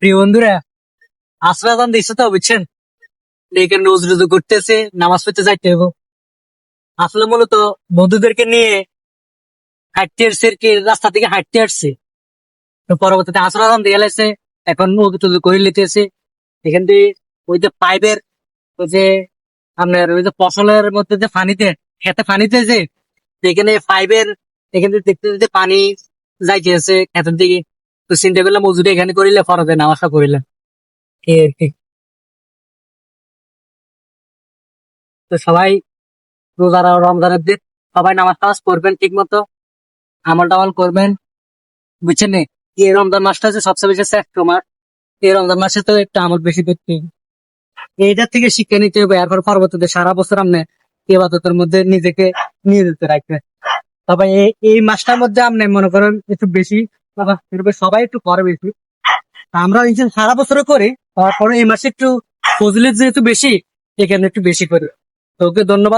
প্রিয় বন্ধুরা, আসলে আজান দিচ্ছে তো বুঝছেন, এখানে রোজ রোজ করতেছে, নামাজ পড়তে যাইতে হবে। আসলে মূলত বন্ধুদেরকে নিয়ে হাঁটতে আসছে আর কি, রাস্তা থেকে হাঁটতে আসছে। তো পরবর্তীতে আসলে আজান দিয়ে লাইছে, এখন ওদু টুদু করে লিতেছে। এখান থেকে ওই যে পাইপের ওই যে আপনার ওই যে ফসলের মধ্যে যে পানিতে খেতে পানিতে যে এখানে পাইপের এখান থেকে দেখতে দেখতে পানি যাইতেছে খেতের দিকে। তো চিন্তা করলাম মজুরি এখানে করিলে ফরজে নামাজটা করিলে এই আর কি। তো সবাই রোজা রমজানের দিন সবাই নামাজ টামাজ পড়বেন ঠিক মতো, আমল টামাল করবেন, বুঝছেন নি? এই রমজান মাসটা হচ্ছে সবচেয়ে বেশি শ্রেষ্ঠ মাস। এই রমজান মাসে তো একটু আমল বেশি করতে হবে। এইটার থেকে শিক্ষা নিতে হবে, এরপর পরবর্তীতে সারা বছর আপনি ইবাদতের মধ্যে নিজেকে নিয়োজিত রাখবে। তবে এই মাসটার মধ্যে আপনি মনে করেন একটু বেশি সবাই একটু করে বেশি। আমরা ইনশাল্লাহ সারা বছরও করি, তারপরে এই মাসে একটু ফজিলত যেহেতু বেশি, এখানে একটু বেশি করি। তো ওকে ধন্যবাদ।